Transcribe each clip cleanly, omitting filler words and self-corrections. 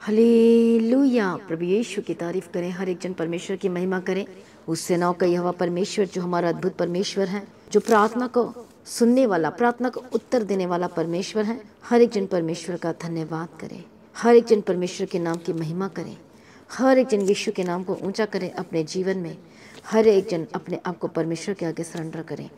Hallelujah. प्रभु यीशु की तारीफ करें। हर एक जन परमेश्वर की महिमा करें। उस सेनाओं का यहोवा परमेश्वर जो हमारा अद्भुत परमेश्वर है, जो प्रार्थना को सुनने वाला, प्रार्थना को उत्तर देने वाला परमेश्वर है। हर एक जन परमेश्वर का धन्यवाद करे। हर एक जन परमेश्वर के नाम की महिमा करे। हर एक जन यीशु के नाम को ऊंचा करे अपने जीवन में। हर एक जन अपने आप को परमेश्वर के आगे सरेंडर करे।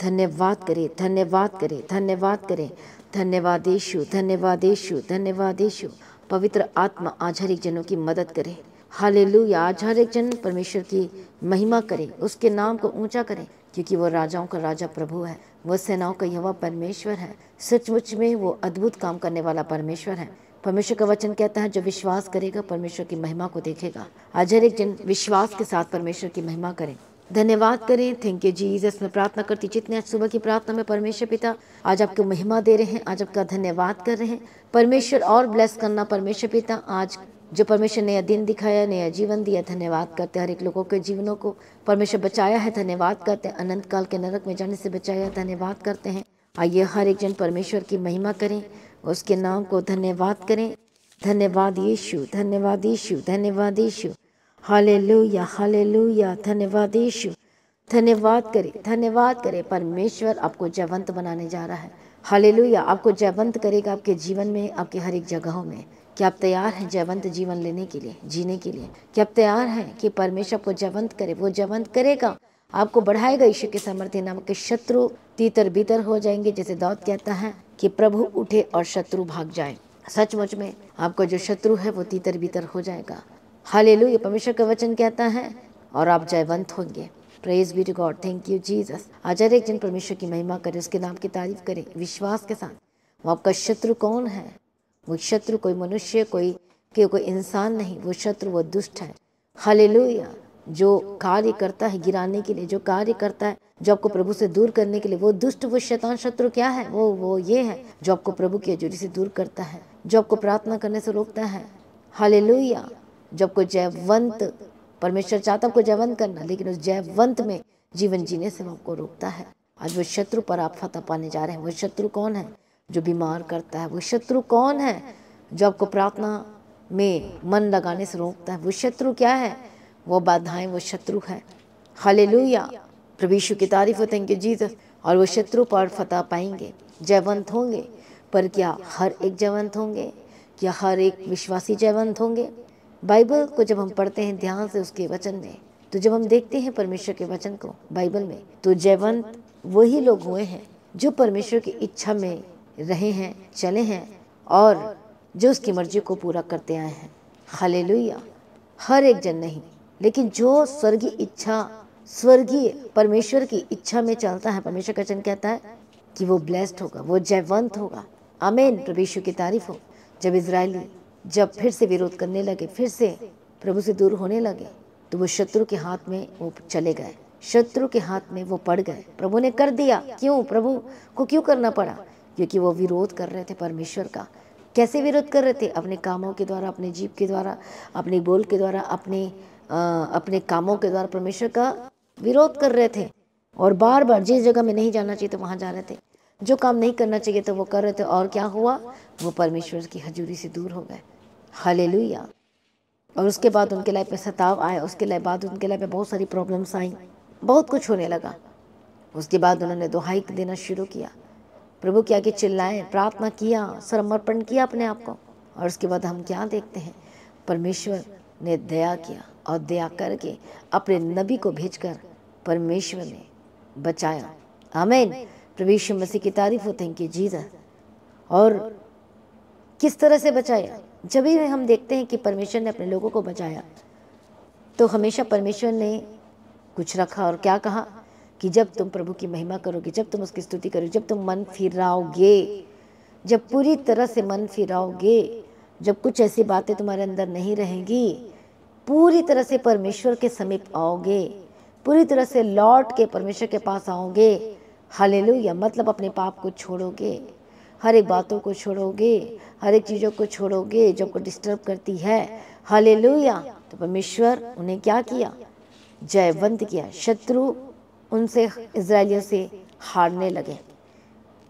धन्यवाद करे, धन्यवाद करे, धन्यवाद करे। धन्यवाद यीशु, धन्यवाद यीशु, धन्यवाद यीशु। पवित्र आत्मा आज हर एक जनों की मदद करे। हालेलुया। आज हर एक जन परमेश्वर की महिमा करे, उसके नाम को ऊंचा करे, क्योंकि वो राजाओं का राजा प्रभु है, वो सेनाओं का यहोवा परमेश्वर है। सचमुच में वो अद्भुत काम करने वाला परमेश्वर है। परमेश्वर का वचन कहता है, जो विश्वास करेगा परमेश्वर की महिमा को देखेगा। आज हर एक जन विश्वास के साथ परमेश्वर की महिमा करे। धन्यवाद करें। Thank you Jesus. मैं प्रार्थना करती जितने आज सुबह की प्रार्थना में परमेश्वर पिता आज आपको महिमा दे रहे हैं, आज आपका धन्यवाद कर रहे हैं। परमेश्वर और ब्लेस करना परमेश्वर पिता। आज जो परमेश्वर नया दिन दिखाया, नया जीवन दिया, धन्यवाद करते हैं। हर एक लोगों के जीवनों को परमेश्वर बचाया है, धन्यवाद करते हैं। अनंत काल के नरक में जाने से बचाया, धन्यवाद करते हैं। आइए हर एक जन परमेश्वर की महिमा करें, उसके नाम को धन्यवाद करें। धन्यवाद यीशु, धन्यवाद यीशु, धन्यवाद यीशु। Hallelujah, hallelujah. धन्यवाद यीशु। धन्यवाद करे, धन्यवाद करे। परमेश्वर आपको जयवंत बनाने जा रहा है। हालेलुया। आपको जयवंत करेगा आपके जीवन में, आपके हर एक जगहों में। क्या आप तैयार हैं जयवंत जीवन लेने के लिए, जीने के लिए? क्या आप तैयार हैं कि परमेश्वर आपको जयवंत करे? वो जयवंत करेगा, आपको बढ़ाएगा। यीशु के सामर्थ्य नाम के शत्रु तीतर बीतर हो जाएंगे। जैसे दाऊद कहता है कि प्रभु उठे और शत्रु भाग जाए। सचमुच में आपको जो शत्रु है वो तीतर बीतर हो जाएगा। हालेलुया। परमेश्वर का वचन कहता है और आप जयवंत होंगे। Praise be to God. Thank you Jesus. आज हर एक जन परमेश्वर की महिमा करे, उसके नाम की तारीफ करे विश्वास के साथ। वो आपका शत्रु कौन है? वो शत्रु कोई मनुष्य, कोई इंसान नहीं। वो शत्रु, वो दुष्ट है। हालेलुया। जो कार्य करता है गिराने के लिए, जो कार्य करता है जो आपको प्रभु से दूर करने के लिए, वो दुष्ट, वो शैतान शत्रु क्या है? वो ये है जो आपको प्रभु की हजूरी से दूर करता है, जो आपको प्रार्थना करने से रोकता है। हालेलुया। जब को जयवंत, परमेश्वर चाहता आपको जयवंत करना, लेकिन उस जयवंत में जीवन जीने से वो आपको रोकता है। आज वो शत्रु पर आप फतह पाने जा रहे हैं। वो शत्रु कौन है? जो बीमार करता है। वो शत्रु कौन है? जो आपको प्रार्थना में मन लगाने से रोकता है। वो शत्रु क्या है? वो बाधाएं, वो शत्रु है। हालेलुया। प्रभु यीशु की तारीफ हो। Thank you Jesus. और वो शत्रु पर फतह पाएंगे, जयवंत होंगे। पर क्या हर एक जयवंत होंगे? क्या हर एक विश्वासी जयवंत होंगे? बाइबल को जब हम पढ़ते हैं ध्यान से उसके वचन में, तो जब हम देखते हैं परमेश्वर के वचन को बाइबल में, तो जयवंत वही लोग हुए हैं जो परमेश्वर की इच्छा में रहे हैं, चले हैं और जो उसकी मर्जी को पूरा करते आए हैं। हालेलुया। हर एक जन नहीं, लेकिन जो स्वर्गीय इच्छा, स्वर्गीय परमेश्वर की इच्छा में चलता है, परमेश्वर का वचन कहता है कि वो ब्लेस्ड होगा, वो जयवंत होगा। आमीन। प्रभु यीशु की तारीफ हो। जब इजरायली जब फिर से विरोध करने लगे, फिर से प्रभु से दूर होने लगे, तो वो शत्रु के हाथ में वो चले गए, शत्रु के हाथ में वो पड़ गए। प्रभु ने कर दिया। क्यों? प्रभु को क्यों करना पड़ा? क्योंकि वो विरोध कर रहे थे परमेश्वर का। कैसे विरोध कर रहे थे? अपने कामों के द्वारा, अपने जीव के द्वारा, अपने बोल के द्वारा, अपने कामों के द्वारा परमेश्वर का विरोध कर रहे थे। और बार बार जिस जगह में नहीं जाना चाहिए तो वहाँ जा रहे थे, जो काम नहीं करना चाहिए तो वो कर रहे थे। और क्या हुआ? वो परमेश्वर की हजूरी से दूर हो गए। हालेलुया। और उसके बाद उनके लाइफ में सताव आया, उसके बाद उनके लाइफ में बहुत सारी प्रॉब्लम्स आई, बहुत कुछ होने लगा। उसके बाद उन्होंने दुहाई देना शुरू किया, प्रभु के आगे चिल्लाए, प्रार्थना किया, समर्पण किया अपने आप को। और उसके बाद हम क्या देखते हैं? परमेश्वर ने दया किया और दया करके अपने नबी को भेजकर परमेश्वर ने बचाया। आमीन। प्रभु यीशु मसीह की तारीफ हो। Thank you Jesus. और किस तरह से बचाया? जब भी हम देखते हैं कि परमेश्वर ने अपने लोगों को बचाया, तो हमेशा परमेश्वर ने कुछ रखा और क्या कहा कि जब तुम प्रभु की महिमा करोगे, जब तुम उसकी स्तुति करोगे, जब तुम मन फिराओगे, जब पूरी तरह से मन फिराओगे, जब कुछ ऐसी बातें तुम्हारे अंदर नहीं रहेंगी, पूरी तरह से परमेश्वर के समीप आओगे, पूरी तरह से लौट के परमेश्वर के पास आओगे। हालेलुया। मतलब अपने पाप को छोड़ोगे, हर एक बातों को छोड़ोगे, हर एक चीज़ों को छोड़ोगे जो आपको डिस्टर्ब करती है। हालेलुया। तो परमेश्वर उन्हें क्या किया? जयवंत किया। शत्रु उनसे, इजरायलियों से हारने लगे।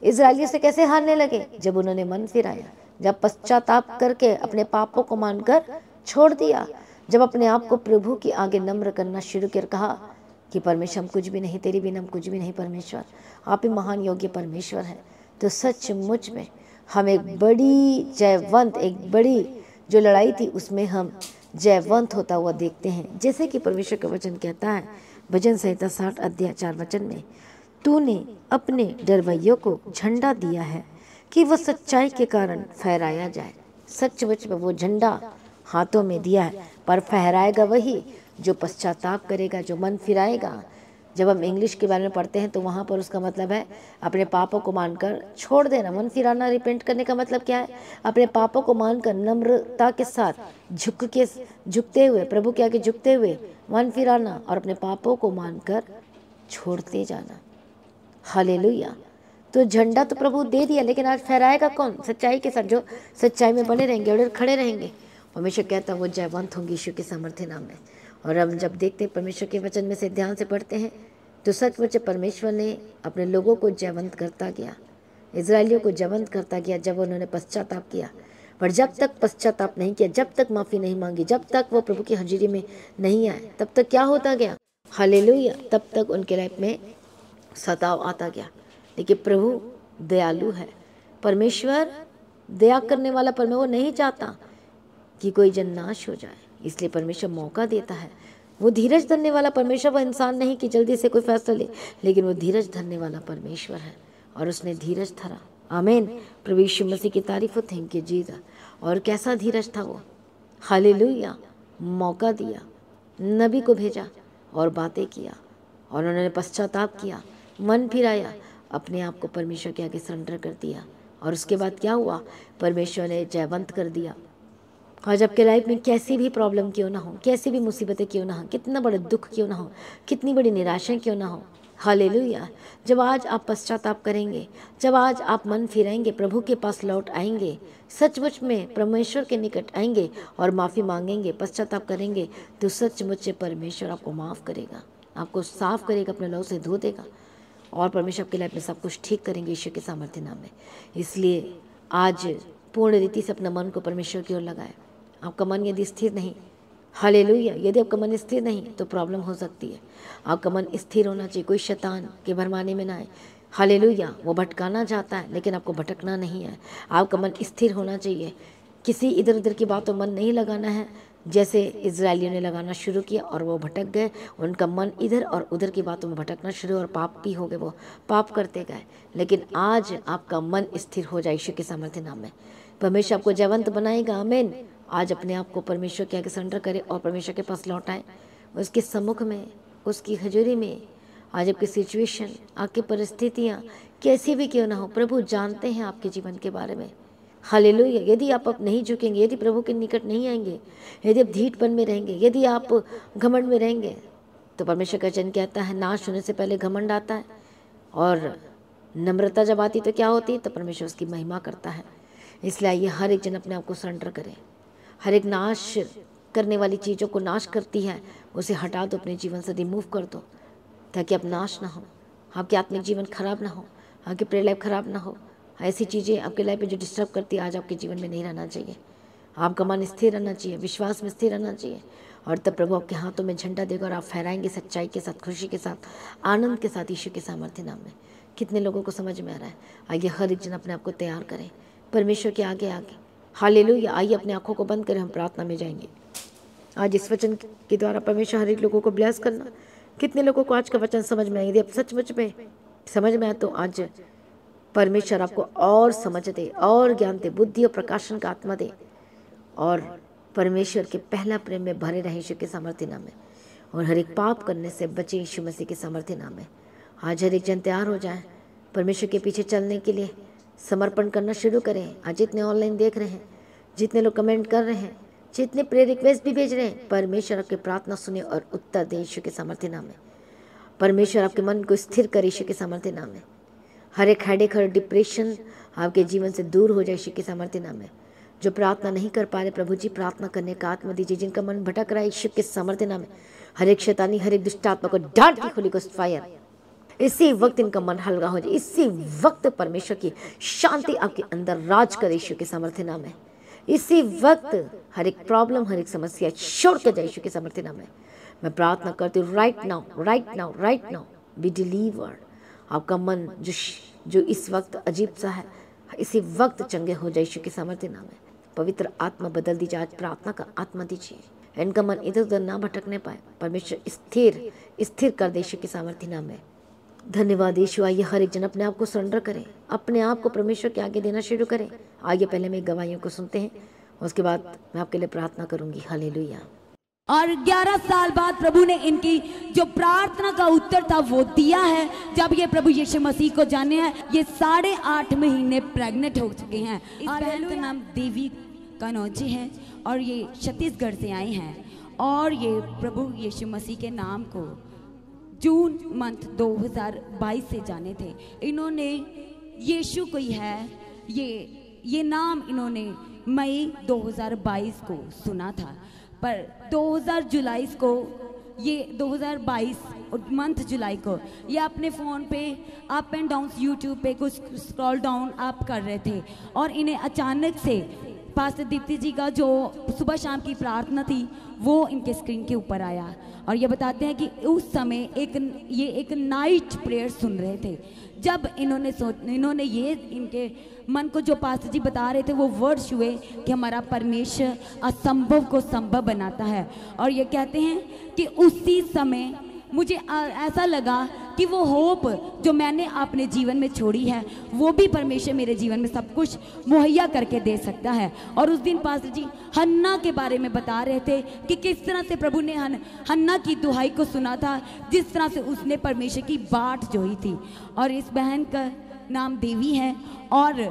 इजरायलियों से कैसे हारने लगे? जब उन्होंने मन फिराया, जब पश्चाताप करके अपने पापों को मानकर छोड़ दिया, जब अपने आप को प्रभु के आगे नम्र करना शुरू कर, कहा कि परमेश्वर हम कुछ भी नहीं, तेरे बिना हम कुछ भी नहीं, परमेश्वर आप ही महान योग्य परमेश्वर हैं, तो सचमुच में हम एक बड़ी जयवंत, एक बड़ी जो लड़ाई थी उसमें हम जयवंत होता हुआ देखते हैं। जैसे कि परमेश्वर का वचन कहता है भजन संहिता 60 अध्याय 4 वचन में, तूने अपने डरवैयों को झंडा दिया है कि वह सच्चाई के कारण फहराया जाए। सचमुच में वो झंडा हाथों में दिया है, पर फहराएगा वही जो पश्चाताप करेगा, जो मन फिराएगा। जब हम इंग्लिश के बारे में पढ़ते हैं तो वहाँ पर उसका मतलब है अपने पापों को मानकर छोड़ देना। मन फिराना, रिपेंट करने का मतलब क्या है? अपने पापों को मानकर नम्रता के साथ झुकते हुए, प्रभु के आगे झुकते हुए मन फिराना और अपने पापों को मानकर छोड़ते जाना। हालेलुया। तो झंडा तो प्रभु दे दिया, लेकिन आज फहराएगा कौन? सच्चाई के साथ, जो सच्चाई में बने रहेंगे और खड़े रहेंगे। परमेश्वर कहता है वो जयवंत होंगे यीशु के सामर्थ्य नाम में। और हम जब देखते हैं परमेश्वर के वचन में से ध्यान से पढ़ते हैं तो सचमुच परमेश्वर ने अपने लोगों को जयवंत करता गया, इजरायलियों को जयवंत करता गया जब उन्होंने पश्चाताप किया। पर जब तक पश्चाताप नहीं किया, जब तक माफ़ी नहीं मांगी, जब तक वो प्रभु की हज़ूरी में नहीं आए, तब तक क्या होता गया? हालेलुया। तब तक उनके लाइफ में सताव आता गया। लेकिन प्रभु दयालु है, परमेश्वर दया करने वाला, पर वो नहीं चाहता कि कोई जन नाश हो जाए, इसलिए परमेश्वर मौका देता है। वो धीरज धरने वाला परमेश्वर, वो इंसान नहीं कि जल्दी से कोई फैसला ले, लेकिन वो धीरज धरने वाला परमेश्वर है और उसने धीरज धरा। आमीन। प्रभु यीशु मसीह की तारीफ हो। Thank you Jesus. और कैसा धीरज था वो, हालेलुया। मौका दिया, नबी को भेजा और बातें किया, और उन्होंने पश्चाताप किया, मन फिराया, अपने आप को परमेश्वर के आगे सरेंडर कर दिया। और उसके बाद क्या हुआ? परमेश्वर ने जयवंत कर दिया। आज आपके लाइफ में कैसी भी प्रॉब्लम क्यों ना हो, कैसी भी मुसीबतें क्यों ना हो, कितना बड़ा दुख क्यों ना हो, कितनी बड़ी निराशा क्यों ना हो, हालेलुया, जब आज आप पश्चाताप करेंगे, जब आज आप मन फिराएंगे, प्रभु के पास लौट आएंगे, सचमुच में परमेश्वर के निकट आएंगे और माफ़ी मांगेंगे, पश्चाताप करेंगे, तो सचमुच परमेश्वर आपको माफ़ करेगा, आपको साफ करेगा, अपने लहू से धो देगा और परमेश्वर आपके लाइफ में सब कुछ ठीक करेंगे यीशु के सामर्थ्य नाम में। इसलिए आज पूर्ण रीति से अपना मन को परमेश्वर की ओर लगाए। आपका मन यदि स्थिर नहीं, हालेलुया, यदि आपका मन स्थिर नहीं तो प्रॉब्लम हो सकती है। आपका मन स्थिर होना चाहिए, कोई शैतान के भरमाने में ना आए। हालेलुया। वो भटकाना चाहता है लेकिन आपको भटकना नहीं है। आपका मन स्थिर होना चाहिए, किसी इधर उधर की बातों मन नहीं लगाना है, जैसे इजरायलियों ने लगाना शुरू किया और वो भटक गए। उनका मन इधर और उधर की बातों में भटकना शुरू और पाप भी हो गए, वो पाप करते गए। लेकिन आज आपका मन स्थिर हो जाए यीशु के सामर्थ्य नाम में। परमेश्वर आपको जयवंत बनाएगा। आमीन। आज अपने आप को परमेश्वर के आगे सरेंडर करें और परमेश्वर के पास लौट आए, उसके सम्मुख में, उसकी हजूरी में। आज आपकी सिचुएशन, आपकी परिस्थितियाँ कैसी भी क्यों ना हो, प्रभु जानते हैं आपके जीवन के बारे में। हालेलुया। यदि आप अब नहीं झुकेंगे, यदि प्रभु के निकट नहीं आएंगे, यदि आप ढीठपन में रहेंगे, यदि आप घमंड में रहेंगे, तो परमेश्वर का वचन कहता है नाश होने से पहले घमंड आता है, और नम्रता जब आती तो क्या होती है? तो परमेश्वर उसकी महिमा करता है। इसलिए आइए हर एक जन अपने आप को सरेंडर करें। हर एक नाश करने वाली चीज़ों को नाश करती है, उसे हटा दो, अपने जीवन से रिमूव कर दो, ताकि आप नाश ना हो, आपके आत्मिक जीवन खराब ना हो, आपकी प्रेयर लाइफ खराब ना हो। ऐसी चीज़ें आपके लाइफ में जो डिस्टर्ब करती है, आज आपके जीवन में नहीं रहना चाहिए। आपका मन स्थिर रहना चाहिए, विश्वास में स्थिर रहना चाहिए, और तब प्रभु आपके हाथों में झंडा देगा और आप फहराएंगे सच्चाई के साथ, खुशी के साथ, आनंद के साथ यीशु के सामर्थ्य नाम में। कितने लोगों को समझ में आ रहा है? आइए हर एक जन अपने आप को तैयार करें परमेश्वर के आगे आगे। हालेलुया। आइए अपनी आंखों को बंद करें, हम प्रार्थना में जाएंगे। आज इस वचन के द्वारा परमेश्वर हर एक लोगों को ब्लेस करना। कितने लोगों को आज का वचन समझ में आए? यदि आप सचमुच में समझ में आए तो आज परमेश्वर आपको और समझ दे, और ज्ञान दे, बुद्धि और प्रकाशन का आत्मा दे, और परमेश्वर के पहला प्रेम में भरे रहे यीशु के सामर्थ्य नाम में, और हर एक पाप करने से बचे यीशु मसीह के सामर्थ्य नाम में। आज हर एक जन तैयार हो जाए परमेश्वर के पीछे चलने के लिए, समर्पण करना शुरू करें। आज जितने ऑनलाइन देख रहे हैं, जितने लोग कमेंट कर रहे हैं, जितने प्रेयर रिक्वेस्ट भी भेज रहे हैं, परमेश्वर आपकी प्रार्थना सुने और उत्तर दे यीशु के सामर्थ्य नाम में। परमेश्वर आपके मन को स्थिर करे यीशु के सामर्थ्य नाम में। हर एक हेडेक, हर डिप्रेशन आपके जीवन से दूर हो जाए यीशु के सामर्थ्य नाम में। जो प्रार्थना नहीं कर पा रहे, प्रभु जी प्रार्थना करने का आत्मा दीजिए। जिनका मन भटक रहा है, यीशु के सामर्थ्य नाम में हर एक शैतानी, हर एक दुष्ट आत्मा को डांट दी होली गोस्ट फायर। इसी वक्त इनका मन हल्का हो जाए, इसी वक्त परमेश्वर की शांति आपके अंदर राज करे यीशु के सामर्थ्य नाम में। इसी वक्त हर एक प्रॉब्लम, हर एक समस्या छोड़ के जाए यीशु के सामर्थ्य नाम में। मैं प्रार्थना करती हूँ right now, right now, right now be delivered. आपका मन जो इस वक्त अजीब सा है, इसी वक्त चंगे हो जाए यीशु के सामर्थ्य नाम में। पवित्र आत्मा बदल दीजिए, आज प्रार्थना का आत्मा दीजिए। इनका मन इधर उधर ना भटकने पाए, परमेश्वर स्थिर कर दे यीशु के सामर्थ्य नाम में। धन्यवाद यीशु। आइए हर एक जन अपने आप को सरेंडर करें, अपने आप को परमेश्वर के आगे देना शुरू करें। आइए पहले मैं गवाहियों को सुनते हैं, उसके बाद मैं आपके लिए प्रार्थना करूंगी। हालेलुया। और 11 साल बाद प्रभु ने इनकी जो प्रार्थना का उत्तर था वो दिया है। जब ये प्रभु यीशु मसीह को जाने हैं, ये 8.5 महीने प्रेग्नेंट हो चुके हैं। इस बहन का नाम देवी कनौजी है और ये छत्तीसगढ़ से आई हैं और ये प्रभु यीशु मसीह के नाम को जून मंथ 2022 से जाने थे। इन्होंने यीशु कोई है ये नाम इन्होंने मई 2022 को सुना था, पर 2022 को ये 2022 और मंथ जुलाई को ये अपने फ़ोन पे अप एंड डाउन यूट्यूब पे कुछ स्क्रॉल डाउन अप कर रहे थे और इन्हें अचानक से पास्टर दीप्ति जी का जो सुबह शाम की प्रार्थना थी वो इनके स्क्रीन के ऊपर आया और ये बताते हैं कि उस समय एक नाइट प्रेयर सुन रहे थे। जब इन्होंने ये इनके मन को जो पास्टर जी बता रहे थे वो वर्ड्स हुए कि हमारा परमेश्वर असंभव को संभव बनाता है। और ये कहते हैं कि उसी समय मुझे ऐसा लगा कि वो होप जो मैंने अपने जीवन में छोड़ी है वो भी परमेश्वर मेरे जीवन में सब कुछ मुहैया करके दे सकता है। और उस दिन पास्टर जी हन्ना के बारे में बता रहे थे कि किस तरह से प्रभु ने हन्ना की दुहाई को सुना था, जिस तरह से उसने परमेश्वर की बाट जोई थी। और इस बहन का नाम देवी है और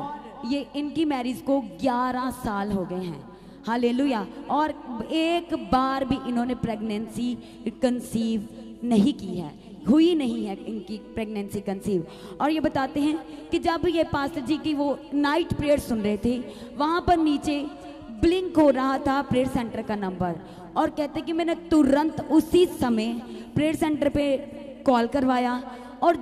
ये इनकी मैरिज को 11 साल हो गए हैं। हालेलुया। और एक बार भी इन्होंने प्रेगनेंसी कंसीव नहीं की है, हुई नहीं है इनकी प्रेगनेंसी कंसीव। और ये बताते हैं कि जब ये पास्टर जी की वो नाइट प्रेयर सुन रहे थे वहाँ पर नीचे ब्लिंक हो रहा था प्रेयर सेंटर का नंबर और कहते कि मैंने तुरंत उसी समय प्रेयर सेंटर पे कॉल करवाया और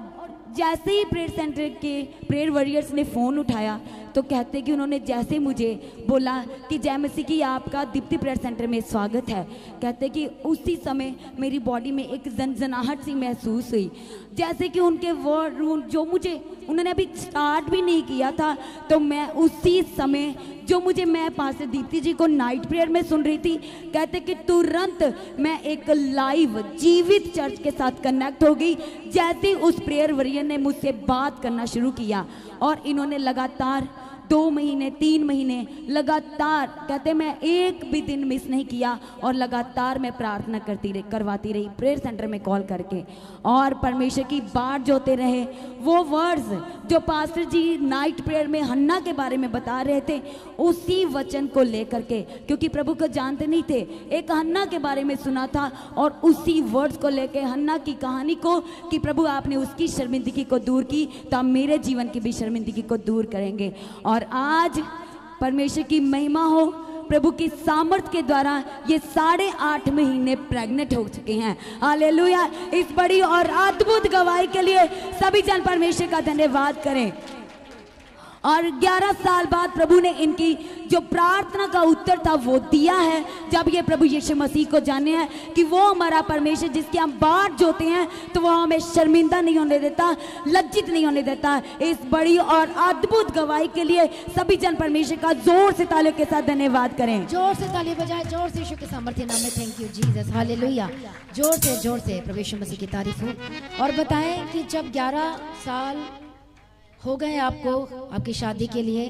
जैसे ही प्रेयर सेंटर के प्रेयर वॉरियर्स ने फ़ोन उठाया तो कहते कि उन्होंने जैसे मुझे बोला कि जय मसीह की आपका दीप्ति प्रेयर सेंटर में स्वागत है, कहते कि उसी समय मेरी बॉडी में एक झंझनाहट सी महसूस हुई, जैसे कि उनके वर्ड जो मुझे उन्होंने अभी स्टार्ट भी नहीं किया था तो मैं उसी समय जो मैं पास्टर दीप्ति जी को नाइट प्रेयर में सुन रही थी, कहते कि तुरंत मैं एक लाइव जीवित चर्च के साथ कनेक्ट हो गई। जैसे उस प्रेयर वॉरियर ने मुझसे बात करना शुरू किया और इन्होंने लगातार 2 महीने 3 महीने लगातार कहते मैं एक भी दिन मिस नहीं किया और लगातार मैं प्रार्थना करवाती रही प्रेयर सेंटर में कॉल करके और परमेश्वर की बाट जोते रहे। वो वर्ड्स जो पास्टर जी नाइट प्रेयर में हन्ना के बारे में बता रहे थे उसी वचन को लेकर के, क्योंकि प्रभु को जानते नहीं थे, एक हन्ना के बारे में सुना था और उसी वर्ड्स को लेके हन्ना की कहानी को कि प्रभु आपने उसकी शर्मिंदगी को दूर की तो आप मेरे जीवन की भी शर्मिंदगी को दूर करेंगे। और आज परमेश्वर की महिमा हो, प्रभु की सामर्थ के द्वारा ये 8.5 महीने प्रेग्नेंट हो चुके हैं। हालेलुया। इस बड़ी और अद्भुत गवाही के लिए सभी जन परमेश्वर का धन्यवाद करें। और 11 साल बाद प्रभु ने इनकी जो प्रार्थना का उत्तर था वो दिया है। जब ये प्रभु यीशु मसीह को जाने हैं कि वो हमारा परमेश्वर जिसकी हम बाट जोते हैं तो वो हमें शर्मिंदा नहीं होने देता, लज्जित नहीं होने देता। इस बड़ी और अद्भुत गवाही के लिए सभी जन परमेश्वर का जोर से तालियों के साथ धन्यवाद करें। जोर से ताली बजाएं, जोर से यीशु के सामर्थ्य नाम में थैंक यू जीसस। हालेलुया। जोर से प्रभु यीशु मसीह की तारीफ हो। और बताएं कि जब 11 साल हो गए आपको आपकी शादी के लिए,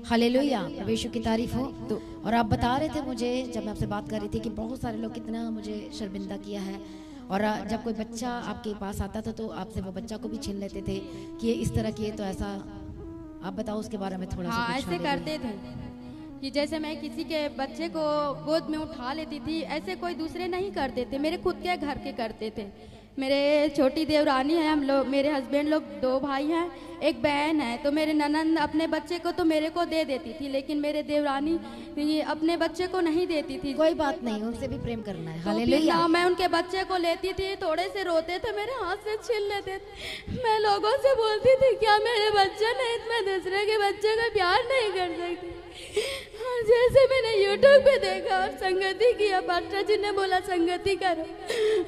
हालेलुया, प्रभु यीशु की तारीफ हो। तो और आप बता रहे थे मुझे जब मैं आपसे बात कर रही थी कि बहुत सारे लोग कितना मुझे शर्मिंदा किया है और जब कोई बच्चा आपके पास आता था तो आपसे वो बच्चा को भी छीन लेते थे कि ये इस तरह किए तो ऐसा। आप बताओ उसके बारे में थोड़ा सा। ऐसे करते थे कि जैसे मैं किसी के बच्चे को गोद में उठा लेती थी, ऐसे कोई दूसरे नहीं करते थे, मेरे खुद के घर के करते थे। मेरे छोटी देवरानी है, हम लोग मेरे हस्बैंड लोग 2 भाई हैं, एक बहन है। तो मेरे ननंद अपने बच्चे को तो मेरे को दे देती थी, लेकिन मेरे देवरानी ये अपने बच्चे को नहीं देती थी। कोई बात नहीं, उनसे भी प्रेम करना है। तो हालेलुया। फिर मैं उनके बच्चे को लेती थी, थोड़े से रोते थे, मेरे हाथ से छीन लेते थे। मैं लोगों से बोलती थी क्या मेरे बच्चे नहीं, मैं दूसरे के बच्चे का प्यार नहीं कर सकती। और जैसे मैंने यूट्यूब पे देखा और संगति किया, पास्टर जी ने बोला संगति करो,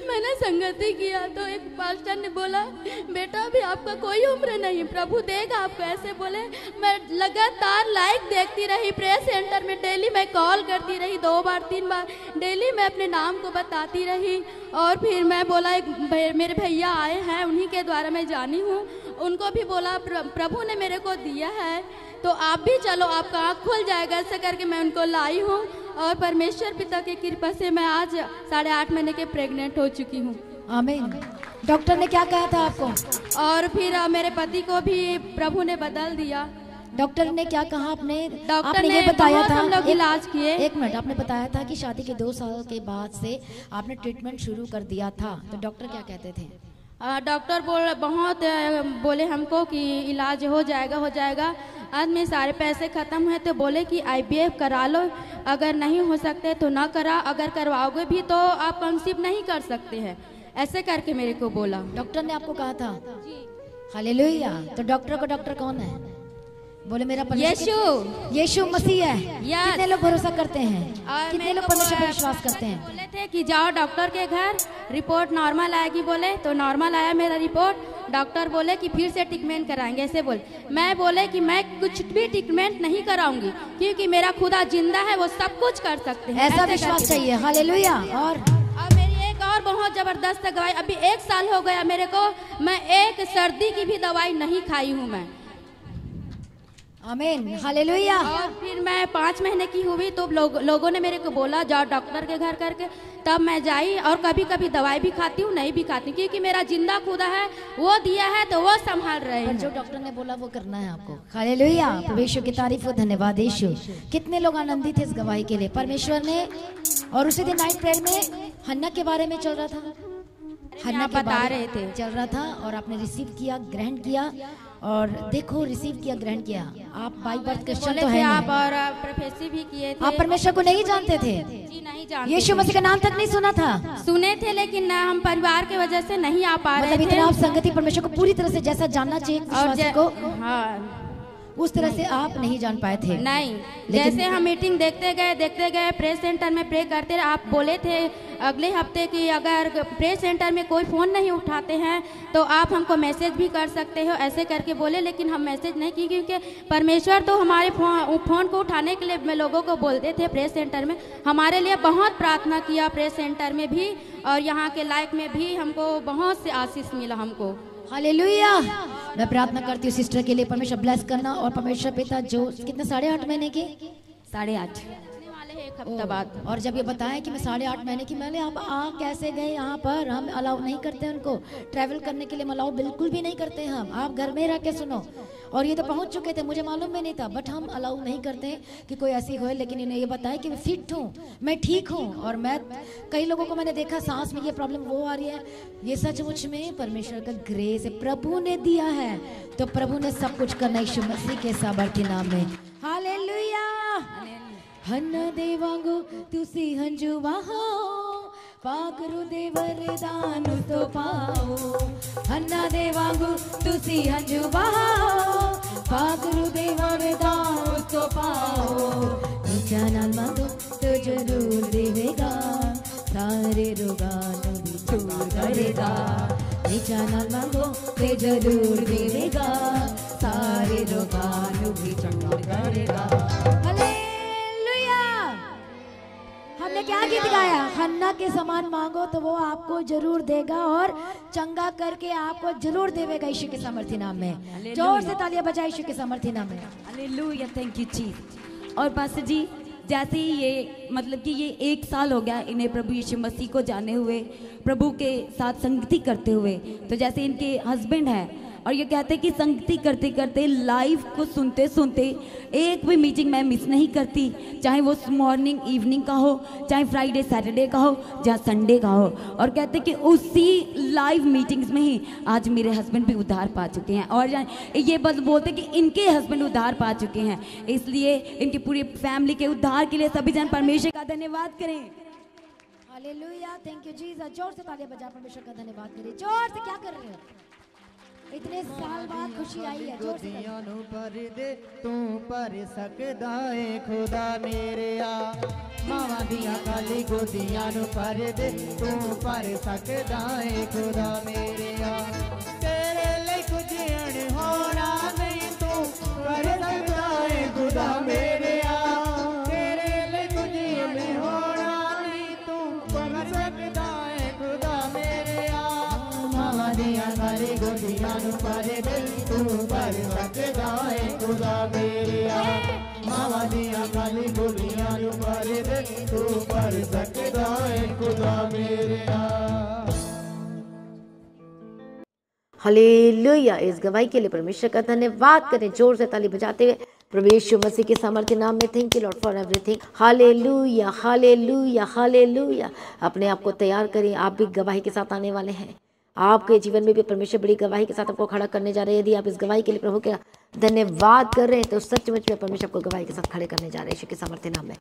मैंने संगति किया। तो एक पास्टर ने बोला बेटा अभी आपका कोई उम्र नहीं, प्रभु देगा आपको, ऐसे बोले। मैं लगातार लाइक देखती रही, प्रेयर सेंटर में डेली मैं कॉल करती रही, 2 बार 3 बार डेली मैं अपने नाम को बताती रही। और फिर मैं बोला एक मेरे भैया आए हैं, उन्हीं के द्वारा मैं जानी हूँ, उनको भी बोला प्रभु ने मेरे को दिया है तो आप भी चलो, आपका आँख खुल जाएगा। ऐसे करके मैं उनको लाई हूँ और परमेश्वर पिता की कृपा से मैं आज 8.5 महीने के प्रेग्नेंट हो चुकी हूँ। आमीन। डॉक्टर ने क्या कहा था आपको? और फिर मेरे पति को भी प्रभु ने बदल दिया। डॉक्टर ने क्या कहा? आपने ने ये बताया था, हम लोग इलाज किए। 1 मिनट, आपने बताया था कि शादी के 2 साल के बाद से आपने ट्रीटमेंट शुरू कर दिया था, तो डॉक्टर क्या कहते थे? डॉक्टर बोले हमको कि इलाज हो जाएगा। आज में सारे पैसे ख़त्म हुए तो बोले कि IVF करा लो, अगर नहीं हो सकते तो ना करा, अगर करवाओगे भी तो आप कंसीव नहीं कर सकते हैं, ऐसे करके मेरे को बोला। डॉक्टर ने आपको कहा था? हालेलुया। तो डॉक्टर कौन है? बोले मेरा यीशु मसीह है। कितने लोग भरोसा करते हैं? कितने लोग परमेश्वर पर विश्वास करते हैं? बोले थे कि जाओ डॉक्टर के घर, रिपोर्ट नॉर्मल आएगी, बोले तो नॉर्मल आया मेरा रिपोर्ट। डॉक्टर बोले कि फिर से ट्रीटमेंट कराएंगे, ऐसे बोले। मैं बोले कि मैं कुछ भी ट्रीटमेंट नहीं कराऊंगी, क्योंकि मेरा खुदा जिंदा है, वो सब कुछ कर सकते हैं। ऐसा विश्वास चाहिए। हालेलुया। और मेरी एक और बहुत जबरदस्त दवाई, अभी 1 साल हो गया मेरे को, मैं एक सर्दी की भी दवाई नहीं खाई हूँ मैं। आमीन। हालेलुया। और फिर मैं 5 महीने की हुई तो लोगों ने मेरे को बोला जाओ डॉक्टर के घर करके, तब मैं जाई। और कभी कभी दवाई भी खाती हूँ, नहीं भी खाती हूँ, क्योंकि मेरा जिंदा खुदा है, वो दिया है तो वो संभाल रहे हैं। जो डॉक्टर ने बोला वो करना है आपको। हालेलुया। परमेश्वर की तारीफ हो, धन्यवाद यीशु। कितने लोग आनंदित थे इस गवाही के लिए? परमेश्वर ने। और उसी दिन नाइट प्रेयर में हन्ना के बारे में चल रहा था, हन्ना बता रहे थे, चल रहा था, और आपने रिसीव किया, ग्रहण किया। और देखो रिसीव किया, ग्रहण किया। आप बाई बर्थ क्रिश्चियन तो है आप, और प्रोफेसी भी किए थे। आप परमेश्वर को नहीं जानते थे? जी नहीं जानते। यीशु मसीह का नाम तक नहीं सुना था? सुने थे, लेकिन हम परिवार के वजह से नहीं आ पा रहे थे। इतना आप संगति परमेश्वर को पूरी तरह से जैसा जानना चाहिए विश्वासी को, हाँ, उस तरह से आप नहीं जान पाए थे। नहीं, जैसे हम मीटिंग देखते गए, प्रेस सेंटर में प्रे करते रहे। आप बोले थे अगले हफ्ते कि अगर प्रेस सेंटर में कोई फ़ोन नहीं उठाते हैं तो आप हमको मैसेज भी कर सकते हो, ऐसे करके बोले। लेकिन हम मैसेज नहीं किए, क्योंकि परमेश्वर तो हमारे फ़ोन को उठाने के लिए लोगों को बोलते थे। प्रेस सेंटर में हमारे लिए बहुत प्रार्थना किया, प्रेस सेंटर में भी और यहाँ के लाइक में भी हमको बहुत से आशीष मिला हमको। हालेलुया। मैं प्रार्थना करती हूँ सिस्टर के लिए, परमेश्वर ब्लेस करना। और परमेश्वर पिता जो कितने 8.5 महीने की, 8.5 एक हफ्ता बाद। और जब ये बताया कि मैं 8.5 महीने की, मैंने आप कैसे गए यहाँ पर? हम अलाउ नहीं करते उनको ट्रैवल करने के लिए, हम अलाउ बिल्कुल भी नहीं करते हम। आप घर में रह के सुनो। और ये तो पहुंच चुके थे, मुझे मालूम भी नहीं था, बट हम अलाउ नहीं करते कि कोई ऐसी हो। लेकिन इन्हें ये बताया कि मैं फिट हूँ, मैं ठीक हूँ। और मैं कई लोगों को मैंने देखा सांस में ये प्रॉब्लम वो आ रही है, ये सचमुच में परमेश्वर का ग्रेस है, प्रभु ने दिया है। तो प्रभु ने सब कुछ करना यीशु मसीह के सामर्थ्य नाम में। हालेलुया। हन्ना देवांगो तुसी हंजुवा हो, पाकरु देवरदान तो पाओ। हन्ना देवांगो तुसी हंजुवा हो, पाकरु देवरदान तो पाओ। नीचा नाल मांगो तो जरूर देवेगा, सारे रोगान भी दूर करेगा। नीचा नाल मांगो तो जरूर देवेगा, सारे रोगान भी दूर करेगा। हमने क्या गीत गाया? हन्ना के समान मांगो तो वो आपको जरूर देगा, और चंगा करके आपको जरूर देवेगा यीशु के सामर्थ्य नाम में। जोर से तालियां बजाए यीशु के सामर्थ्य नाम में। हालेलुया। Thank you Jesus. और पास्टर जी, जैसे ही ये मतलब कि ये 1 साल हो गया इन्हें प्रभु यीशु मसीह को जाने हुए, प्रभु के साथ संगति करते हुए, तो जैसे इनके हस्बैंड है और ये कहते हैं कि संगति करते करते लाइव को सुनते सुनते एक भी मीटिंग मैं मिस नहीं करती, चाहे वो मॉर्निंग इवनिंग का हो, चाहे फ्राइडे सैटरडे का हो, या संडे का हो। और कहते हैं कि उसी लाइव मीटिंग्स में ही आज मेरे हस्बैंड भी उद्धार पा चुके हैं, और ये बस बोलते कि इनके हस्बैंड उद्धार पा चुके हैं। इसलिए इनकी पूरी फैमिली के उद्धार के लिए सभी जन परमेश्वर का धन्यवाद करें। Hallelujah, thank you Jesus. जोर से तालियां बजा परमेश्वर का धन्यवाद करें। जोर से क्या कर रहे हो? इतने साल बाद खुशी आई है। जोर से पर दे तू पर सकदा है खुदा मेरे आ, मावा दिया काली गोदियां नु पर दे तू पर सकदा है खुदा मेरे आ, तेरे लिए कुछ अनहोना नहीं तू कर सकदा है खुदा मेरे आ, तेरे लिए कुछ अनहोना नहीं तू कर सकदा है खुदा मेरे आ, मावा दिया काली गोदियां नु पर दे तू पर सकदा है खुदा मेरे आ, मावा दिया काली गोदियां नु पर दे तू पर सकदा है खुदा मेरे आ। हालेलुया। इस गवाही के लिए परमेश्वर का धन्यवाद करें जोर से ताली बजाते हुए। प्रभु यीशु मसीह के सामर्थ्य नाम में thank you Lord for everything. Hallelujah, hallelujah, hallelujah. अपने आप को तैयार करें, आप भी गवाही के साथ आने वाले हैं। आपके जीवन में भी परमेश्वर बड़ी गवाही के साथ आपको खड़ा करने जा रहे हैं। यदि आप इस गवाही के लिए प्रभु का धन्यवाद कर रहे हैं तो सचमुच में परमेश्वर आपको गवाही के साथ खड़े करने जा रहे हैं यीशु के सामर्थ्य नाम में।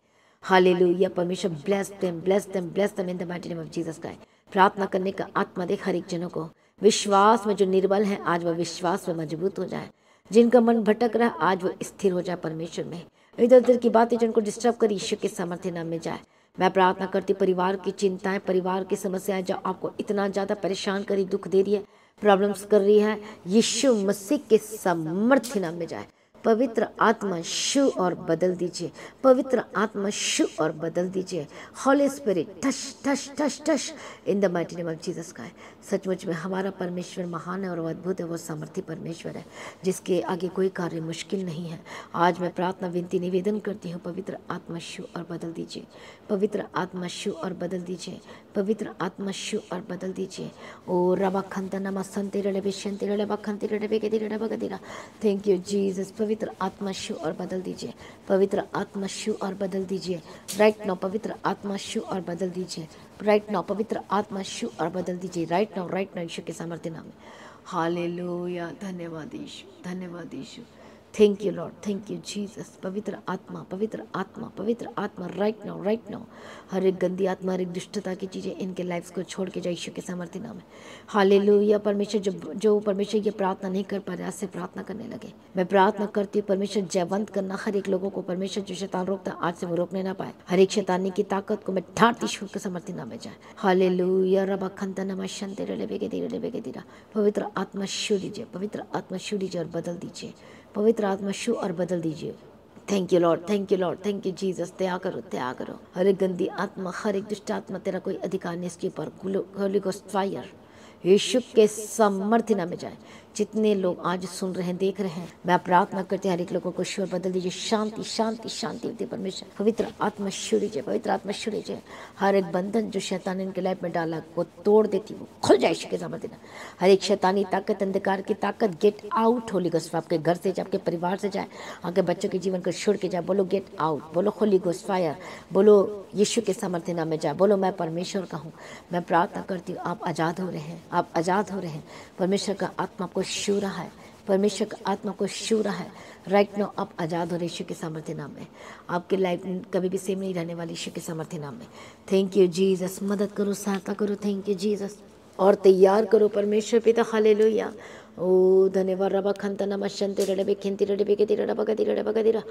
हालेलुया। परमेश्वर bless them, bless them, bless them in the mighty name of Jesus Christ. प्रार्थना करने का आत्मा दे हर एक जनों को। विश्वास में जो निर्बल है आज वह विश्वास में मजबूत हो जाए। जिनका मन भटक रहा है आज वो स्थिर हो जाए परमेश्वर में। इधर उधर की बातें जिनको डिस्टर्ब कर यीशु के सामर्थ्य नाम में जाए। मैं प्रार्थना करती परिवार की चिंताएं, परिवार की समस्याएं जो आपको इतना ज़्यादा परेशान करी, दुख दे रही है, प्रॉब्लम्स कर रही है, यीशु मसीह के सामर्थ्य नाम में जाए। पवित्र आत्मा शू और बदल दीजिए। पवित्र आत्मा शू और बदल दीजिए। Holy spirit touch touch touch touch in the mighty name of Jesus Christ. सचमुच में हमारा परमेश्वर महान है और वो अद्भुत है, वो सामर्थी परमेश्वर है जिसके आगे कोई कार्य मुश्किल नहीं है। आज मैं प्रार्थना विनती निवेदन करती हूँ, पवित्र आत्मा शू और बदल दीजिए। पवित्र आत्मा शू और बदल दीजिए। पवित्र आत्मा शू और बदल दीजिए। ओ रबा खंता नमा संते रड़े बेशंते रड़े बखंते रड़े बेगदी रड़े बगदीरा। Thank you Jesus. पवित्र आत्मा शू और बदल दीजिए। पवित्र आत्मा शू और बदल दीजिए राइट नाउ। पवित्र आत्मा शू और बदल दीजिए राइट नाउ। पवित्र आत्मा शू और बदल दीजिए राइट नाउ, राइट नाउ यीशु के सामर्थ्य नाम में। हालेलुया। धन्यवाद यीशु, धन्यवाद यीशु। Thank you Lord, thank you Jesus. पवित्र आत्मा, पवित्र आत्मा, पवित्र आत्मा राइट नाउ, राइट नाउ। हर एक गंदी आत्मा, हर एक दुष्टता की चीज़ें इनके लाइफ्स को छोड़ के जाए यीशु के सामर्थ्य नाम में। हालेलुया। परमेश्वर जो परमेश्वर ये प्रार्थना नहीं कर पा रहे आज से प्रार्थना करने लगे। मैं प्रार्थना करती हूँ परमेश्वर जयवंत करना हर एक लोगों को। परमेश्वर जो शैतान रोकता आज से वो रोकने ना पाए। हर एक शैतानी की ताकत को मैं ढांटती यीशु के सामर्थ्य नाम में जाए। हालेलुया। रबा खंता नमा शंते रले बेगे दीरा। पवित्र आत्मा शू दीजिए। पवित्र आत्मा शू दीजिए और बदल दीजिए। पवित्र आत्मा शू और बदल दीजिए। Thank you Lord, thank you Lord, thank you Jesus. दया करो, दया करो। हर एक गंदी आत्मा, हर एक दुष्ट आत्मा, तेरा कोई अधिकार नहीं इसके ऊपर। होली गोस्ट फायर यीशु के सामर्थ्य नाम में जाए। जितने लोग आज सुन रहे हैं, देख रहे हैं, मैं प्रार्थना करते हैं हर एक लोगों को शोर बदल दीजिए। शांति शांति शांति दे परमेश्वर। पवित्र आत्मा शूर दीजिए। पवित्र आत्मा शूर दीजिए। हर एक बंधन जो शैतान ने इनके लाइफ में डाला वो तोड़ देती, वो खुल जाए यीशु के सामर्थ्य नाम। हर एक शैतानी ताकत, अंधकार की ताकत गेट आउट। होली गोस्ट आपके घर से जाए, आपके परिवार से जाए, आपके बच्चों के जीवन को छोड़ के जाए। बोलो गेट आउट, बोलो होली गोस्ट फायर, बोलो यीशु के सामर्थ्य नाम में जाए। बोलो मैं परमेश्वर का हूँ। मैं प्रार्थना करती हूँ आप आज़ाद हो रहे हैं, आप आज़ाद हो रहे हैं। परमेश्वर का आत्मा आपको छू रहा है। परमेश्वर का आत्मा को छू रहा है राइट नाउ। आप आज़ाद हो रहे यीशु के सामर्थ्य नाम में। आपकी लाइफ कभी भी सेम नहीं रहने वाली यीशु के सामर्थ्य नाम में। Thank you Jesus. मदद करो, सहायता करो। Thank you Jesus. और तैयार करो परमेश्वर पिता। हालेलुया। ओ धन्यवाद। रबा खंता नमा शंते रडबे खिंती रडबे के तिरडा बगदी रडबा गदिरा।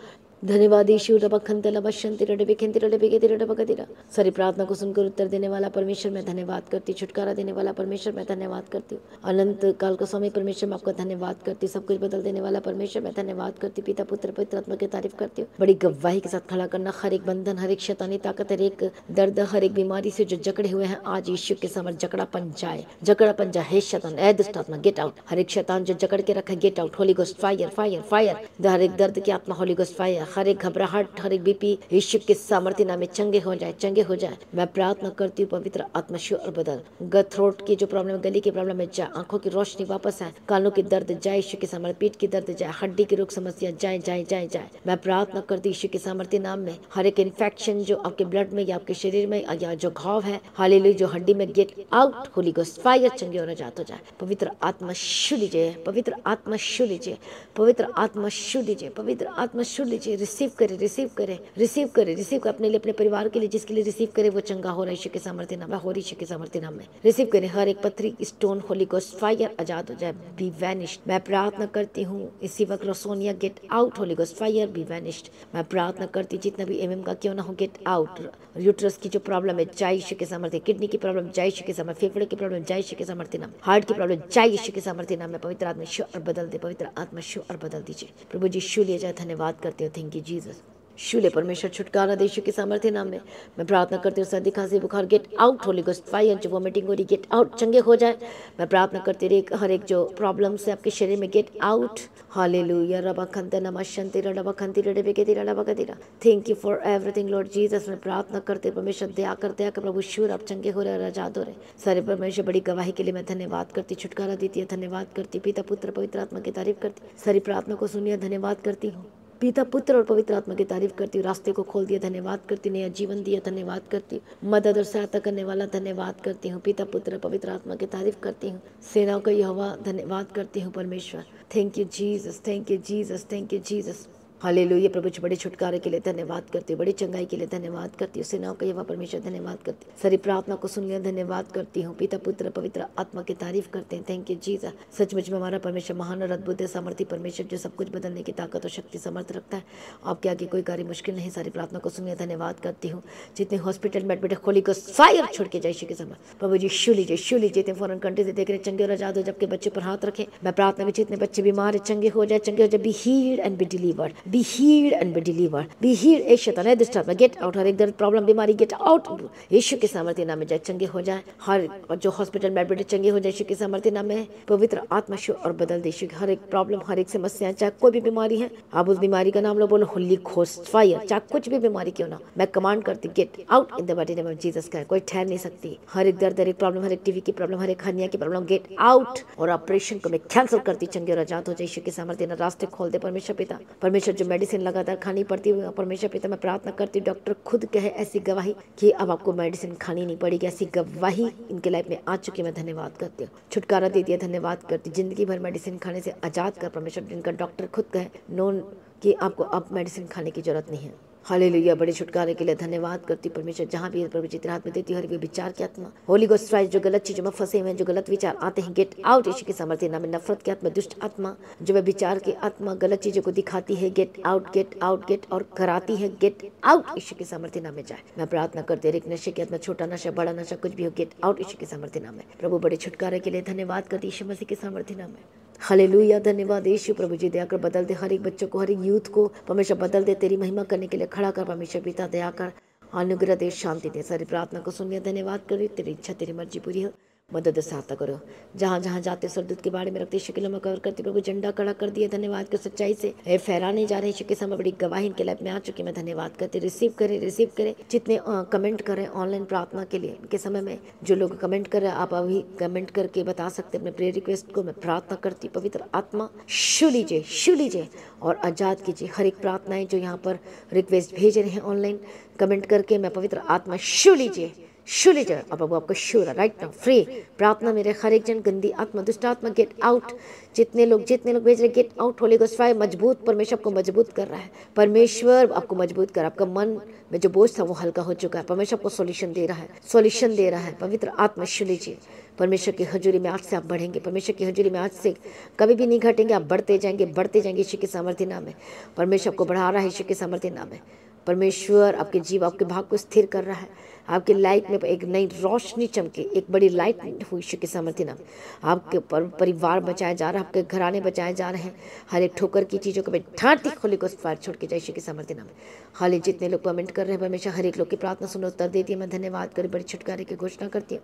धन्यवाद यीशु। रबा खंता नमा शंते रडबे खिंती रडबे के तिरडा बगदिरा। सारी प्रार्थना को सुनकर उत्तर देने वाला परमेश्वर मैं धन्यवाद करती। छुटकारा देने वाला परमेश्वर मैं धन्यवाद करती हूँ। अनंत काल का स्वामी परमेश्वर मैं आपका धन्यवाद करती हूँ। सब कुछ बदल देने वाला परमेश्वर मैं धन्यवाद करती। पिता पुत्र पवित्र आत्मा की तारीफ करती हूँ। बड़ी गवाही के साथ खड़ा करना हर एक बंधन, हर एक शैतानी ताकत, हर एक दर्द, हर एक बीमारी से जो जकड़े हुए हैं आज यीशु के समर्थ जकड़ापन जाए, जकड़ापन जाए। हे शैतान, ए दुष्ट आत्मा गेट आउट। हर एक शैतान जो जकड़ के रखा है, get out, holy ghost fire fire fire. हर एक दर्द की आत्मा होली गोस्ट फायर, हर एक घबराहट, हर एक बीपी यीशु के सामर्थ्य नाम में चंगे हो जाए, चंगे हो जाए। मैं प्रार्थना करती हूँ पवित्र आत्मा शु और बदल। गट थ्रोट की जो प्रॉब्लम है, गली की प्रॉब्लम है जाए, आंखों की रोशनी वापस आए, कानों की दर्द जाए यीशु के सामर्थ्य, पीठ की दर्द जाए, हड्डी की रोग समस्या जाए जाए जाए जाए। मैं प्रार्थना करती हूँ यीशु के सामर्थ्य नाम में हर एक इन्फेक्शन जो आपके ब्लड में या आपके शरीर में या जो घाव है, हालेलुया, जो हड्डी में, get out, holy ghost fire, चंगे और आजाद हो जाए। पवित्र आत्मा छू लीजिए, पवित्र आत्मा छू लीजिए, पवित्र आत्मा छू लीजिए, पवित्र आत्मा छू लीजिए। रिसीव करे, रिसीव करे, रिसीव करे, रिसीव करे अपने लिए, अपने परिवार के लिए, जिसके लिए रिसीव करे वो चंगा हो रहा है यीशु के सामर्थ्य नाम में, हो रही यीशु के सामर्थ्य नाम में। रिसीव करे, हर एक पत्थरी, स्टोन, होली गोस्ट फायर, आजाद हो जाए, बी वैनिश्ड। मैं प्रार्थना करती हूँ इसी वक्त रोसोनिया, get out, holy ghost fire, be vanished. मैं प्रार्थना करती हूँ जितना भी एमएम का क्यों ना हो, गेट आउट। यूट्रस की जो प्रॉब्लम है जाए यीशु के सामर्थ्य, किडनी की प्रॉब्लम जाए यीशु के सामर्थ्य, फेफड़े की प्रॉब्लम जाए यीशु के सामर्थ्य नाम, हार्ट की प्रॉब्लम जाए यीशु के सामर्थ्य नाम में। पवित्र आत्मा शू और बदल दे, पवित्र आत्मा शू और बदल दीजिए प्रभु जी, शू लिया जाए। धन्यवाद करते हो, थैंक यू जीसस। शूले परमेश्वर, छुटकारा दे यीशु के सामर्थ्य नाम में। मैं प्रार्थना करती हूँ सर्दी खांसी बुखार gate out, holy ghost fire, जो वोमिटिंग हो रही गेट आउट, चंगे हो जाए। मैं प्रार्थना करती हूँ हर एक जो प्रॉब्लम्स है आपके शरीर में, गेट आउट, हालेलुया। रबा खंते नमा शंति रबा खंति रबे के तेरा रबा का तेरा। Thank you for everything Lord Jesus. मैं प्रार्थना करते परमेश्वर, दया करते हैं कि प्रभु शूर आप चंगे हो रहे, आजाद हो रहे। सारे परमेश्वर बड़ी गवाही के लिए मैं धन्यवाद करती, छुटकारा देती है, धन्यवाद करती, पिता पुत्र पवित्र आत्मा की तारीफ करती, सारी प्रार्थना को सुनिए, धन्यवाद करती हूँ। पिता पुत्र और पवित्र आत्मा की तारीफ करती हूँ। रास्ते को खोल दिया, धन्यवाद करती, नया जीवन दिया, धन्यवाद करती हूँ। मदद और सहायता करने वाला, धन्यवाद करती हूँ। पिता पुत्र पवित्र आत्मा की तारीफ करती हूँ। सेनाओं का यहोवा, धन्यवाद करती हूँ परमेश्वर। Thank you Jesus, thank you Jesus, thank you Jesus. हालेलुया प्रभु जी, बड़े छुटकारे के लिए धन्यवाद करती हूँ, बड़ी चंगाई के लिए धन्यवाद करती हूँ। सेनाओं का यहोवा परमेश्वर, धन्यवाद करती हूँ। सारी प्रार्थना को सुन लिया, धन्यवाद करती हूँ। पिता पुत्र पवित्र आत्मा की तारीफ करते हैं। Thank you Jesus. सचमुच में हमारा परमेश्वर महान और अद्भुत है, सामर्थी परमेश्वर, जो सब कुछ बदलने की ताकत और शक्ति समर्थ रखता है। आपके आगे कोई कार्य मुश्किल नहीं। सारी प्रार्थना को सुन लिया, धन्यवाद करती हूँ। जितने हॉस्पिटल में एडमिट, होली को फायर छोड़ के जाए के समय, प्रभु जी शू लीजिए, शू लीजिए। जितने फॉरेन कंट्री से देख रहे चंगे और आजाद हो, जबकि बच्चे पर हाथ रखें। मैं प्रार्थना में जितने बच्चे बीमार है चंगे हो जाए, चंगे हो जाए। Be healed and be delivered, be healed and be delivered, be healed. ए शैतान है दुष्ट आत्मा, गेट आउट। हर एक दर्द प्रॉब्लम बीमारी गेट आउट, यीशु के सामर्थ्य नाम में जाए, चंगे हो जाए। हर जो हॉस्पिटल में एडमिट चंगे हो जाए यीशु के सामर्थ्य नाम में। पवित्र आत्मा शू और बदल दे। हर एक प्रॉब्लम, हर एक समस्या, चाहे कोई भी बीमारी है, आप उस बीमारी का नाम लो, बोलो होली घोस्ट फायर। चाहे कुछ भी बीमारी क्यों ना, मैं कमांड करती, get out in the mighty name of Jesus का। कोई ठहर नहीं सकती। हर एक दर्द, हर एक प्रॉब्लम, हर एक टीवी की प्रॉब्लम, हर एक हर्निया की प्रॉब्लम, गेट आउट। और ऑपरेशन को मैं कैंसिल करती, चंगे और आजाद हो जाए यीशु के सामर्थ्य नाम। रास्ते खोल दे परमेश्वर पिता। परमेश्वर जो मेडिसिन लगातार खानी पड़ती है परमेश्वर पिता, मैं प्रार्थना करती हूँ डॉक्टर खुद कहे ऐसी गवाही कि अब आपको मेडिसिन खानी नहीं पड़ेगी, ऐसी गवाही इनके लाइफ में आ चुकी। मैं धन्यवाद करती हूँ, छुटकारा दे दिया, धन्यवाद करती। जिंदगी भर मेडिसिन खाने से आजाद कर परमेश्वर, जिनका डॉक्टर खुद कहे नोन कि आपको अब मेडिसिन खाने की जरूरत नहीं है। हालेलुया, बड़े छुटकारे के लिए धन्यवाद करती परमेश्वर। जहाँ भी प्रभु जी हाथ में देती हर विचार की आत्मा, होली गोस्ट फायर, जो गलत चीजों में फंसे हुए हैं, जो गलत विचार आते हैं, गेट आउट यीशु के सामर्थ्य नाम में। नफरत की आत्मा, दुष्ट आत्मा, जो वह विचार की आत्मा गलत चीजों को दिखाती है, get out, get out, get और कराती है, गेट आउट यीशु के सामर्थ्य नाम में जाए। मैं प्रार्थना करती हूँ एक नशे की आत्मा, छोटा नशा बड़ा नशा कुछ भी हो, गेट आउट यीशु के सामर्थ्य नाम में। प्रभु बड़े छुटकारे के लिए धन्यवाद करती यीशु मसीह के सामर्थ्य नाम में। हालेलुया, धन्यवाद यीशु। प्रभु जी दया कर बदल दे हर एक बच्चों को, हर एक यूथ को परमेश्वर बदल दे, तेरी महिमा करने के लिए खड़ा कर परमेश्वर पिता। दया कर, अनुग्रह दे, शांति दे। सारी प्रार्थना को सुनिए, धन्यवाद करो। तेरी इच्छा तेरी मर्जी पूरी हो, मदद सहायता करो। जहाँ जहाँ जाते सरदूत के बारे में रखते शिकिलों में कवर करती प्रभु, झंडा खड़ा कर दिया, धन्यवाद कर। सच्चाई से फहराने जा रहे के समय बड़ी गवाही इनके लाइफ में आ चुकी, मैं धन्यवाद करती। रिसीव करे, रिसीव करे। जितने कमेंट करें ऑनलाइन प्रार्थना के लिए इनके समय में, जो लोग कमेंट कर रहे हैं, आप अभी कमेंट करके बता सकते अपने प्रेयर रिक्वेस्ट को। मैं प्रार्थना करती, पवित्र आत्मा शू लीजिए, शू लीजिए और आजाद कीजिए। हर एक प्रार्थनाएं जो यहाँ पर रिक्वेस्ट भेज रहे हैं ऑनलाइन कमेंट करके, मैं पवित्र आत्मा शू लीजिए, शू लीजिए। अब प्रभु आपको शू राइट नाउ फ्री। प्रार्थना मेरे हर एक जन, गंदी आत्मा, दुष्ट आत्मा गेट आउट। जितने लोग भेज रहे gate out. Holy ghost fire मजबूत, परमेश्वर आपको मजबूत कर रहा है। परमेश्वर आपको मजबूत कर, आपका मन में जो बोझ था वो हल्का हो चुका है। परमेश्वर आपको सॉल्यूशन दे रहा है, सॉल्यूशन दे रहा है। पवित्र आत्मा शू लीजिए। परमेश्वर की हजूरी में आज से आप बढ़ेंगे। परमेश्वर की हजूरी में आज से कभी भी नहीं घटेंगे, आप बढ़ते जाएंगे, बढ़ते जाएंगे यीशु के सामर्थ्य नाम में। परमेश्वर आपको बढ़ा रहा है यीशु के सामर्थ्य नाम में। परमेश्वर आपके जीव, आपके भाग को स्थिर कर रहा है। आपकी लाइफ में एक नई रोशनी चमके, एक बड़ी लाइट हुई यीशु के सामर्थ्य नाम। आपके परिवार बचाए जा रहे हैं, आपके घराने बचाए जा रहे हैं। हर एक ठोकर की चीज़ों को ढांटी खोली को फायर छोड़ के जाए यीशु के सामर्थ्य नाम। हाल ही जितने लोग कमेंट कर रहे हैं परमेश्वर हर एक लोग की प्रार्थना सुनो, उत्तर देती है। मैं धन्यवाद करी, बड़ी छुटकारे की घोषणा करती हूँ।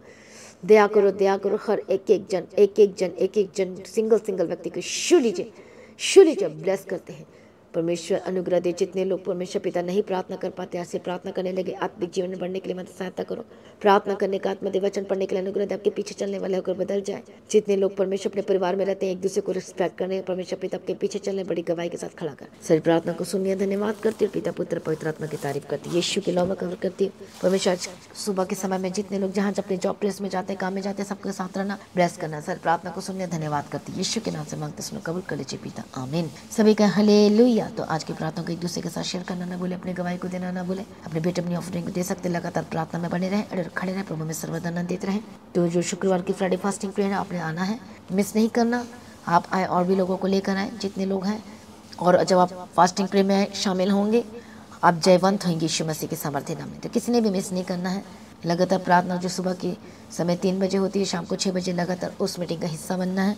दया करो हर एक एक जन सिंगल व्यक्ति को छू लीजिए ब्लेस करते हैं। परमेश्वर अनुग्रह दे। जितने लोग परमेश्वर पिता नहीं प्रार्थना कर पाते, ऐसे प्रार्थना करने लगे, आत्मिक जीवन में बढ़ने के लिए मदद सहायता करो। प्रार्थना करने का आत्मा दे, वचन पढ़ने के लिए अनुग्रह दे, आपके पीछे चलने वाले होकर बदल जाए। जितने लोग परमेश्वर अपने परिवार में रहते हैं, एक दूसरे को रिस्पेक्ट करने, परमेश्वर पिता आपके पीछे चलने बड़ी गवाही के साथ खड़ा कर सारी प्रार्थना को सुनिए। धन्यवाद करती हूँ, पिता पुत्र पवित्र आत्मा की तारीफ करती हूँ, यीशु के नाम में कवर करती हूँ। परमेश्वर सुबह के समय में जितने लोग जहाँ अपने जॉब प्लेस में जाते हैं, काम में जाते हैं, सबके साथ रहना, ब्लेस करना। सर प्रार्थना को सुनिए, धन्यवाद करती हूँ, यीशु के नाम से मांगते सुनो, कबूल कर लीजिए पिता, आमीन। सभी का हालेलुया। तो आज की प्रार्थना को एक दूसरे के साथ शेयर करना ना भूले, अपनी गवाही को देना ना भूले। अपने बेटे अपनी ऑफरिंग को दे सकते, लगातार प्रार्थना में बने रहें और खड़े रहें, प्रभु में सर्वदा आनंद देते रहें। तो जो शुक्रवार की फ्राइडे फास्टिंग प्रेयर है, आपने आना है, मिस नहीं करना। आप आए और भी लोगों को लेकर आए जितने लोग हैं, और जब आप फास्टिंग प्रेयर में शामिल होंगे आप जयवंत होंगे यीशु मसीह के सामर्थ्य नाम में। तो किसी ने भी मिस नहीं करना है। लगातार प्रार्थना जो सुबह की समय 3 बजे होती है, शाम को 6 बजे, लगातार उस मीटिंग का हिस्सा बनना है,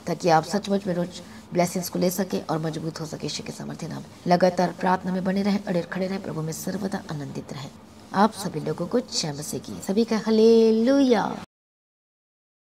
ताकि आप सचमुच में रोज ब्लेसिंग्स को ले सके और मजबूत हो सके यीशु के सामर्थ्य नाम। लगातार प्रार्थना में बने रहें, अड़े खड़े रहें, प्रभु में सर्वदा आनंदित रहें। आप सभी लोगों को जय मसीह की। सभी का हालेलुया।